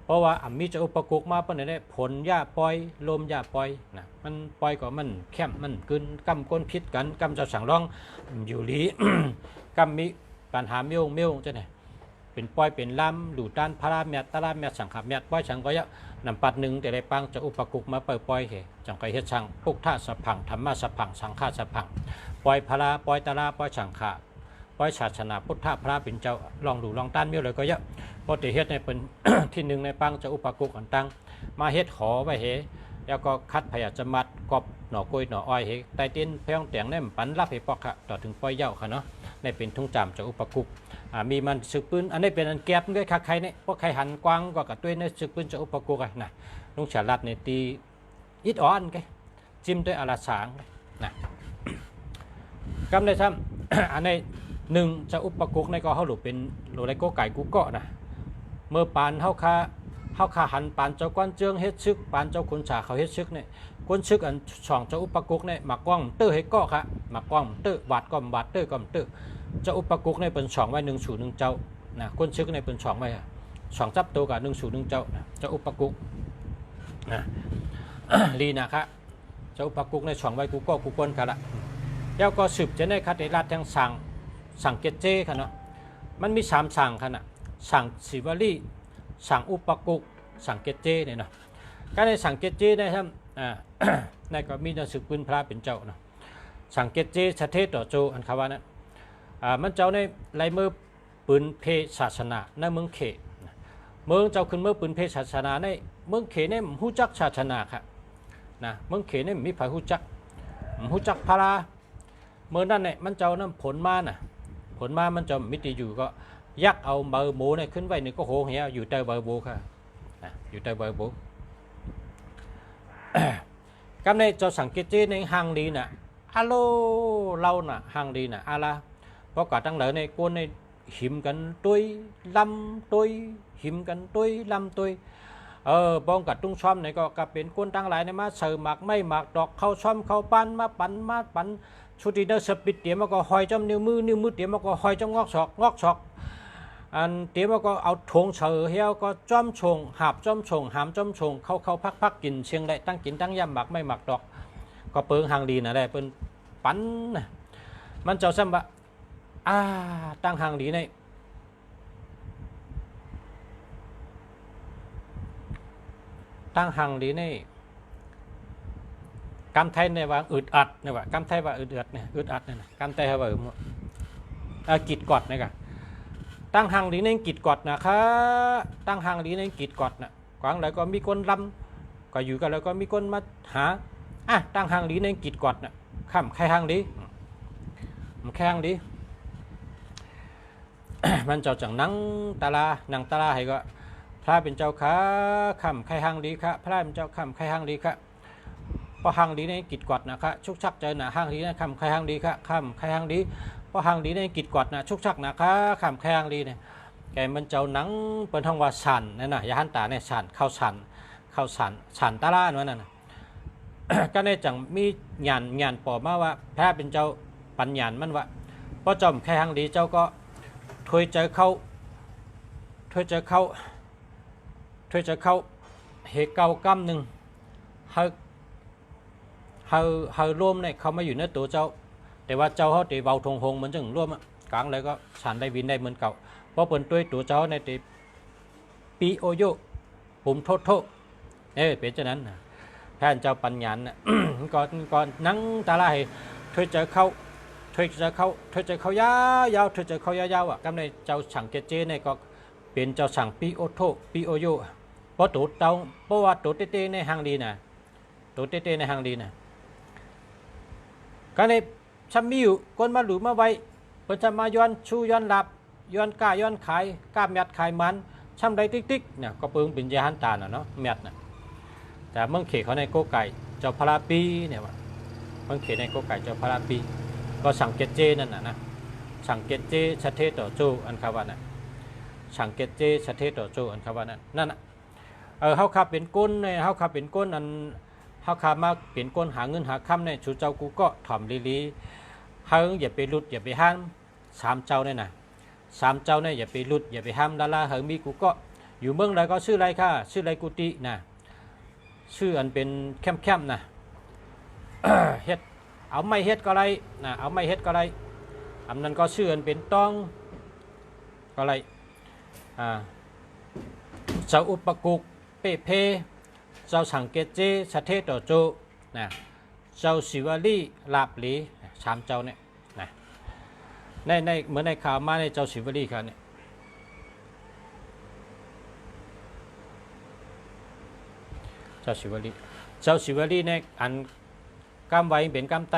เพราะว่ามีจะอุปกุมาปนเนี่ยผลยาปล่อยลมยาปล่อยนะมันปล่อยก็มันแคบมันกึนกำก้นพิษกันกำจะสั่งร้องอยู่ลี กำมีปัญหาเมี่ยวจะไหนเป็นปล่อยเป็นล้ำดูด้านพระเมียตระเมียสังขเมียปล่อยสังก็ยะนำปัดหนึ่งแต่ได้ปังจะอุปกุมาเปิดปล่อยเหจังไกเฮ็ดช่างพุกท่าสะพังธรรมะสะพังสังฆาสะพังปล่อยพระปล่อยตระปล่อยสังฆาปล่อยศาสนาพุทธพระเป็นเจ้าลองดูลองต้านเมี่ยวเลยก็เยอะพอติเฮ็ดในเป็น ที่หนึ่งในปังจะอุปกุอันตั้งมาเฮ็ดขอไว้เหแล้วก็คัดพยาจมัดกอบหน่อกล้วยหน่ออ้อยเหไตเต้นเพียงแต่งเนี่ยปันรับให้ปอกค่ะต่อถึงปล่อยเย้าค่ะเนาะในเป็นทุ่งจำจะอุปกุมีมันสึกปืนอันนี้เป็นอันแก็บด้วยค่ะใครเนี่ยพวกใครหันกวางก็กับตัวเนี่ยสึกปืนจะอุปกุกันนะลุงฉลาดในตีอิดอ่อนกันจิ้มด้วยอาราสางนะกำได้ซ้ำ อันนี้หนึ่งจะอุปกุในก็เขาหลุดเป็นหลุดในก็ไก่กุเกาะนะเมื่อปานเฮาคาหันปานเจ้าก้อนเจืองเฮ็ดซึกปานเจ้าขุนฉาเขาเฮ็ดซึกเนี่ยก้นซึกอันช่องเจ้าอุปกุเนี่ยหมักกล้องเตื้อให้เกาะค่ะหมักกล้องเตื้อบาดก้อมบาดเตื้อก้อมเตื้อเจ้าอุปกุเนี่ยเป็นช่องไว้1 เจ้านะก้นซึกเนี่ยเป็นช่องไว้ช่องจับตัวกับ1 เจ้าเจ้าอุปกุนะลีนะครับเจ้าอุปกุในช่องไว้กูก็กูก้นค่ะละแล้วก็สืบจะได้คติราชทั้งสั่งเกจเจค่ะเนาะมันมี3 สั่งค่ะนะสั่งศิวลีสั่งอุปกุสั่งเกจเจเนี่ยเนาะการในสั่งเกจเจนะครับในก็มีนักสืบปืนพระเป็นเจ้าเนาะสั่งเกจเจชเทศต่อโจอันคำว่านั้นมันเจ้าในลายมือปืนเพศาสนาในเมืองเขเมืองเจ้าขึ้นเมื่อปืนเพศาสนาในเมืองเขเนี่ยหูจักศาสนาค่ะนะเมืองเขเนี่ยมีไผหูจักพาราเมื่อนั้นเนี่ยมันเจ้านั้นผลมามันจะมิติอยู่ก็ยักเอาเบอร์โบเนี่ยขึ้นไว้นี่ก็โหเหี้ยอยู่ใต้เบอร์โบค่ะอยู่ใต้เบอร์โบ กำในเจ้าสังเกตในห้างดีน่ะฮัลโหลเราน่ะห้างดีน่ะอะไรเพราะก่ตั้งเหลือในกวนในหิมกันตุยลำตุยหิมกันตุยลำตุยบ้องกัดตุ้งช่อมในก็เป็นกวนตั้งหลายในมาเสือหมักไม่หมักดอกเข้าช่อมเข้าปั้นมาปั่นชุดที่เดินสปิดเตี๋ยมันก็หอยจำนิ้วมือเตี๋ยมันก็หอยจำงอกศอกอันเตี๋ยมันก็เอาถงเสือเหี้ยวก็จ้อมชงหาบจ้อมชงหามจ้อมชงเข้าพักกินเชียงได้ตั้งกินตั้งยำหมักไม่หมักดอกก็เปิงหางดีนะได้เป็นปั้นมันเจ้าซ้ำบะตั้งหางดีในตั้งหางดีใน กำไทยในว่าอึดอัดเนี่ยว่ากำไทยว่าอึดอัดเนี่ยอึดอัดเนี่ยกำไทยเขาว่ากิดกอดเนี่ยกันตั้งหางดีในกิดกอดนะคะตั้งหางดีในกิดกอดนะกวางแล้วก็มีคนลำก็อยู่กันแล้วก็มีคนมาหาตั้งหางดีในกิดกอดนะข้ามใครหางดีมันแข้งดี มันเจ้าจังนังตาลานังตาลาให้ก็พระเป็นเจ้าขาข้ามใครหางดีค่ะพระเป็นเจ้าข้ามใครหางดีค่ะพอหางดีในกิดกอดนะคะชุกชักเจอหน้าหางดีนะข้ามใครหางดีค่ะข้ามใครหางดีพอหางดีในกิดกอดนะชุกชักนะคะข้ามใครหางดีเนี่ยแกมันเจ้านังเป็นทางว่าสันนั่นน่ะยาหันตาเนี่ยสันเข้าสันตาลานั่นน่ะ ก็ได้จังมีหยานปอมาว่าพระเป็นเจ้าปัญญามันว่าพอจอมใครหางดีเจ้าก็ถอยใจเข้าเหตุเก่ากำหนึ่งเฮาร่วมเนี่ยเขามาอยู่ในตัวเจ้าแต่ว่าเจ้าเขาตีเบาทงหงเหมือนจังร่วมกลางเลยก็ฉันได้วินได้เหมือนเก่าเพราะเป็นตัวเจ้าในตีปีโอโยปุ่มโทษเป็นฉะนั้นแทนเจ้าปัญญาน่ะ ก่อนนั่งตาลายถอยใจเข้ายาวถอยใจเข้ายาวกำในเจ้าฉังเกเจเนี่ยก็เป็นเจ้าฉังปีโอโยเพราะตัวเจ้าเพราะว่าตัวเต้ในหางดีนะตัวเต้ในหางดีนะก็ในฉันมีอยู่คนมาหลุมาไว้เพิ่นจะมาย้อนชูย้อนหลับย้อนก้าย้อนขายก้าเม็ดขายมันช่ำใดติ๊กเนี่ยก็เปิงเป็นยาหันตาเนาะเม็ดน่ะแต่เมืองเขเขาในโกไก่เจ้าพระปีเนี่ยว่าเมืองเขในโกไก่เจ้าพระปีก็สั่งเกเจนั่นนะสั่งเกเจชะเทต่อโจอันคำว่าน่ะสั่งเกเจชะเทต่อโจอันคำว่านั่นน่ะเฮาขับเป็นก้นเนี่ยเฮาขับเป็นก้นอันเฮาขับมาเป็นก้นหาเงินหาคำเนี่ยชูเจ้ากูก็ถ่อมลีเฮาอย่าไปลุดอย่าไปห้ามสามเจ้าเนี่ยนะสามเจ้าเนี่ยอย่าไปลุดอย่าไปห้ามดาราเฮามีกูก็อยู่เมืองใดก็ชื่ออะไรค่ะชื่ออะไรกุฏินะชื่ออันเป็นแคมนะ เฮ็ดเอาไม่เฮ็ดก็ไรนะเอาไม่เฮ็ดก็ไรอันนั้นก็ชื่ออันเป็นต้องก็ไรเจ้าอุปกุกเปเพเจ้าสังเกตเจชะเทต่อโจนะเจ้าศิวลีลาบหลีสามเจ้าเนี่ยนะในเหมือนในข่าวมาในเจ้าศิวลีครับเนี่ยเจ้าศิวลีในอันกำไว้เป็นกำไต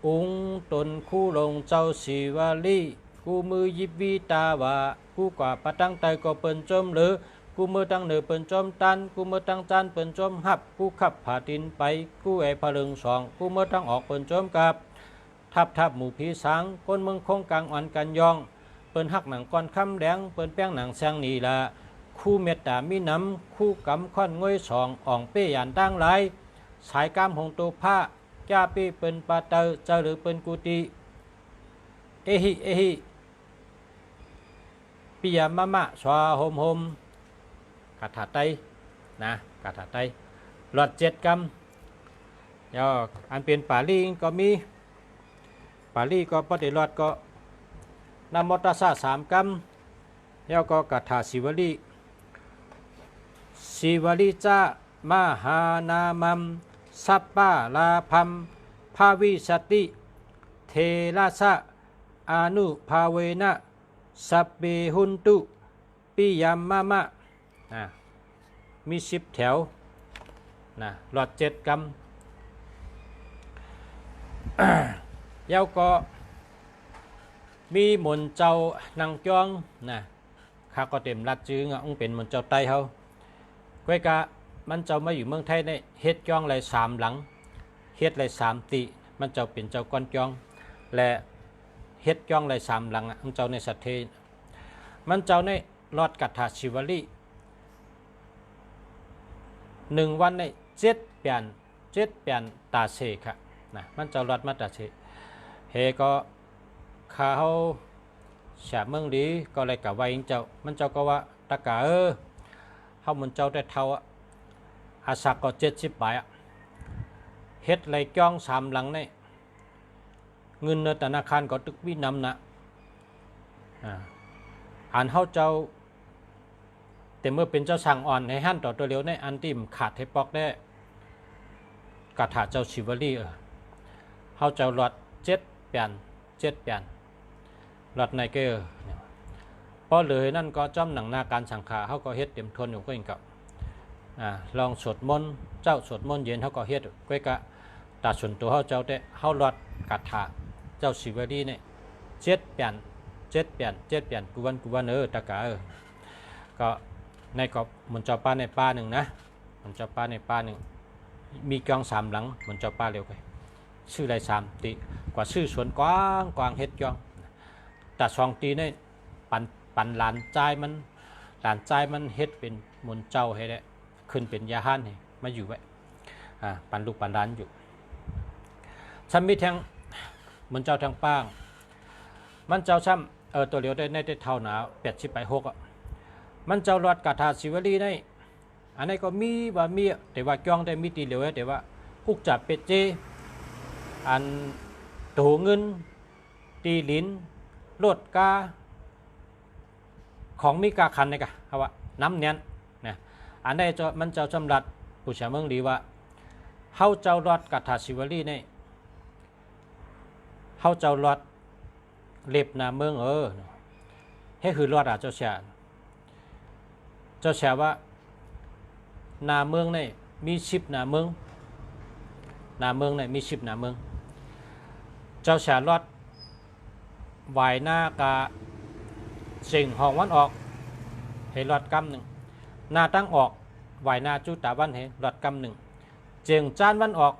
องตนคู่ลงเจ้าศิวลีกูมือยิบวิตาวากูกว่าปะตั้งไตก็เปิ้นจมหรือกูมือตั้งเหนือเปิ้นจมตันกูมือตั้งจันเปิ้นจมหับกูขับผาดินไปกูไอพลึงสองกูมือตั้งออกเปิ้นจมกับทับหมู่ผีสังก้นเมืองคงกลางอ่อนกันยองเปิ้นหักหนังก้อนคำแดงเปิ้นแป้งหนังแซงนี่ละคู่เมตตามีน้ำคู่กำค่อนง่อยสองอ่องเป้ยันตั้งไหลสายกามหงตัวผ้าจ้าปีเปิ้นปาเตอเจ้าหรือเปิ้นกุฏิเอฮิปิยามะสวาโฮมกาถาไตนะกาถาไตหลอด7 กรัมอันเป็นปาลีก็มีปาลีก็ปฏิหลอดก็นามตัสสะ3 กรัมแล้วก็กาถาศิวลีจ้ามหานามัมสัปปะลาพัมภาวิสติเทราสะอานุภาเวนะสัพเปหุนตุปิยามมะมี10 แถวนะหลอด7 กรัม แล้วก็มีหมุนเจ้านางจ้องนะข้าก็เต็มรัดจื้อองเป็นหมุนเจ้าไตเขาก้อยกะมันเจ้ามาอยู่เมืองไทยในเฮ็ดจ้องเลย3 หลังเฮ็ดเลย3 ติมันเจ้าเป็นเจ้าก้อนจ้องและเฮ็ดจ้องเลย3 หลังองเจ้าในสัตเทมันเจ้าในรอดกัตถาชิวลี1 วันใน7 เปลี่ยนตาเสค่ะนะมันเจ้ารอดมาตาเสเฮก็เขาแฉเมืองดีก็เลยกับไว้เจ้ามันเจ้าก็ว่าตะกะเขามันเจ้าได้เท่าอาศักก็70 บาทเฮ็ดเลยจ้อง3 หลังในเงินในธนาคารก็ตึกวินำนะอันเขาเจ้าแต่เมื่อเป็นเจ้าสั่งอ่อนให้หั่นต่อตัวเร็วในอันติมขาดให้ปอกได้ กาถาเจ้าชิวลีเฮาเจ้ารอด7 เปลี่ยน7 เปลี่ยนรอดในเกอพอเลยนั่นก็จ้อมหนังนาการสังขารเฮาก็เฮ็ดเต็มทนอยู่ก็เองกับลองสวดมนต์เจ้าสวดมนต์เย็นเฮาก็เฮ็ดก้อยกะตัดส่วนตัวเฮาเจ้าแต่เฮารอดกาถาเจ้าชิวลีเนี่ย7 เปลี่ยน7 เปลี่ยน7 เปลี่ยนกูวันตะกะก็ในก็มันเจ้าป้าในป้าหนึ่งนะมันเจ้าป้าในป้าหนึ่งมีกอง3 หลังมันเจ้าป้าเร็วไปชื่อไร3 ตีกว่าชื่อสวนกว้างเฮ็ดกองแต่2 ตีเนี่ยปันหลานใจมันเฮ็ดเป็นมนเจ้าให้ได้ขึ้นเป็นยาฮั่นให้มาอยู่ไว้ปันลูกปันหลานอยู่ฉันมีแทงมันเจ้าทางป้างมันเจ้าซ้ำตัวเดียวได้ในเท่าหนา80 ไป 6มันเจ้ารอดกาถาชิวลีได้อันนี้ก็มีว่ามีแต่ว่าจ้องได้มีตีเหลวแต่ว่าพุกจับเป็ดเจอันโถเงินตีลิ้นโลดกาของมีกาคันนี่กะเอาว่าน้ำเนียนนะอันนี้มันเจ้าจำรัดผู้ชาเมืองดีว่าเฮาเจ้ารอดกาถาชิวลีนี่เฮาเจ้ารอดเล็บนาเมืองให้คือรอดเจ้าชาว่านาเมืองนี่มี10 นาเมืองนี่มี10 นาเมืองเจ้าชารอดวายหน้ากาสิ่งห้องวันออกให้รอดกำ 1หน้าตั้งออกวายหน้าจุตาวันให้รอดกำ 1เจียงจานวันออก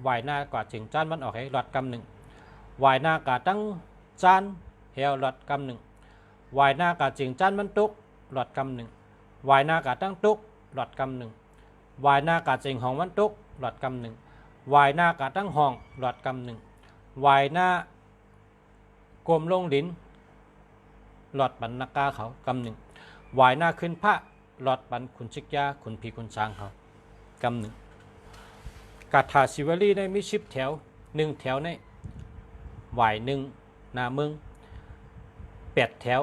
วายหน้ากว่าเจียงจานวันออกให้รอดกำ 1วายหน้ากาตั้งจานให้รอดกำ 1วายหน้ากาเจียงจานมันตุกรอดกำ 1วายหน้ากาตั้งตุกหลอดกำ 1วายหน้ากาเจิงห้องวันตุกหลอดกำ 1วายหน้ากาตั้งห้องหลอดกำ 1วายหน้ากลมลงลิ้นหลอดบันนักกาเขากำ 1วายหน้าขึ้นพระหลอดบันขุนชิกยาขุนพีขุนช้างเขากำ 1กาถาชิวลีได้มี10 แถว1 แถวในวาย1 นาเมือง8 แถว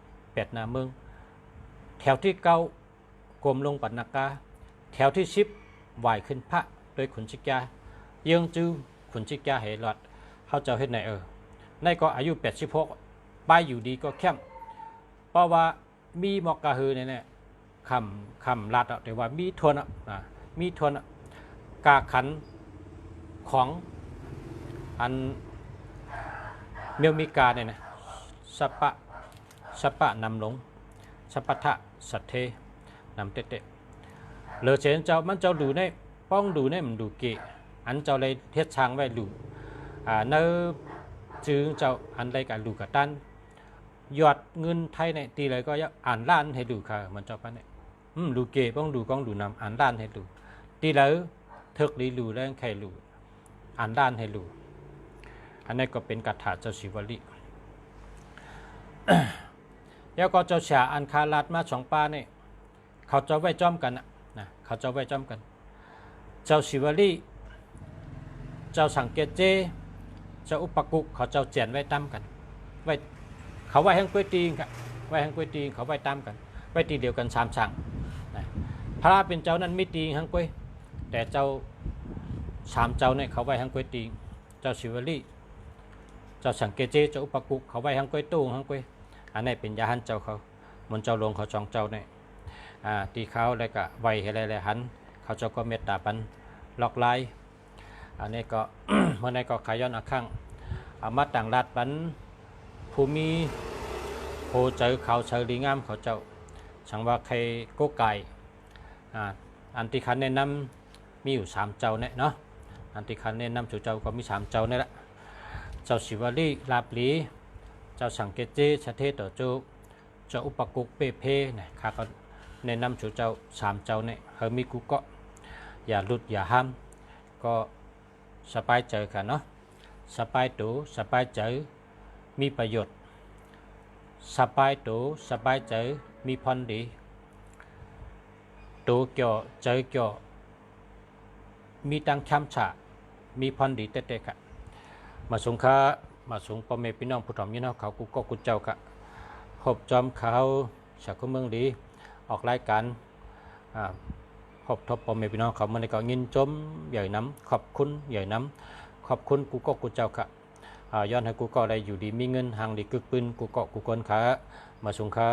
8 นาเมืองแถวที่9กลมลงปันนักกาแถวที่10วายขึ้นพระโดยขุนชิกยาเยื่องจื้อขุนชิกยาเหหลอดเขาเจ้าเฮ็ดไหนในก็อายุ86ป้ายอยู่ดีก็เข้มเพราะว่ามีมอกกะฮือเนี่ยคำลาดแต่ว่ามีทวนมีทวนกาขันของอันเมียวมีกาเนี่ยนะสัปปะนำหลงสัปปะทะสัตเทนำเตะเหลือเชนเจ้ามันเจ้าดูในป้องดูในมันดูเกะอันเจ้าเลยเทศช้างไว้ดูเนื้อจื้อเจ้าอันไรกันดูกับตันยอดเงินไทยเนี่ยตีเลยก็อ่านล้านให้ดูค่ะมันเจ้าป้าเนี่ยดูเกะป้องดูกล้องดูนำอ่านล้านให้ดูตีเลยเทิกลีดูแรงไข่ดูอ่านล้านให้ดูอันนี้ก็เป็นกาถาเจ้าชิวลีแล้วก็เจ้าฉาอันคาลาดมา2 ป้าเนี่ยเขาจะไว้จ้อมกันนะเขาจะไว้จ้อมกันเจ้าชิวลีเจ้าสังเกตเจเจ้าอุปกุเขาเจ้าเจียนไว้ตั้มกันไว้เขาไว้แห้งกล้วยตีนครับไว้แห้งกล้วยตีนเขาไว้ตั้มกันไว้ตีเดียวกัน3 สั่งนะพระเป็นเจ้านั้นไม่ตีแห้งกล้วยแต่เจ้า3 เจ้าเนี่ยเขาไว้แห้งกล้วยตีนเจ้าชิวลีเจ้าสังเกตเจเจ้าอุปกุเขาไว้แห้งกล้วยตู้แห้งกล้วยอันนี้เป็นยาหันเจ้าเขามันเจ้าลงเขา2 เจ้าเนี่ยตีเขาแล้วก็ไว้อะไรหันเขาเจ้าก็เมตตาปันล็อกไล่อันนี้ก็ เมื่อในก็ขย้อนข้างมาต่างรัดปันภูมิโพเจอเขาเชอดีงามเขาเจ้าช่างว่าใครก็ไก่อันที่คันแนะนำมีอยู่3 เจ้าเนี่ยเนาะอันที่คันแนะนำสู่เจ้าก็มี3 เจ้านี่แหละเจ้าชิวลีลาบลีเจ้าสังเกตเจชะเทต่อเจ้าอุปกุกเปเพเนี่ยข้าก็แนะนำสู่เจ้า3 เจ้าเนี่ยเฮมีกุก็อย่าหลุดอย่าห้ามก็สบายใจกันเนาะสบายตัวสบายใจมีประโยชน์สบายตัวสบายใจมีพรดีตัวเกี่ยวใจเกี่ยวมีตังช้ำฉะมีพรดีเตะๆกันมาสงค้ามาสงพ่อแม่พี่น้องผู้ถ่อมยี่น้องเขากูก็กุเจ้ากะพบจอมเขาจากเมืองดีออกรายการ ขอบทบพ่อแม่พี่น้องเขามาในก็ยินจมใหญ่น้ำขอบคุณใหญ่น้ำขอบคุณกูก็กูเจ้าค่ะย้อนให้กูก็ได้อยู่ดีมีเงินหางดีกึกปืนกูก็กูคนขามาสุงขา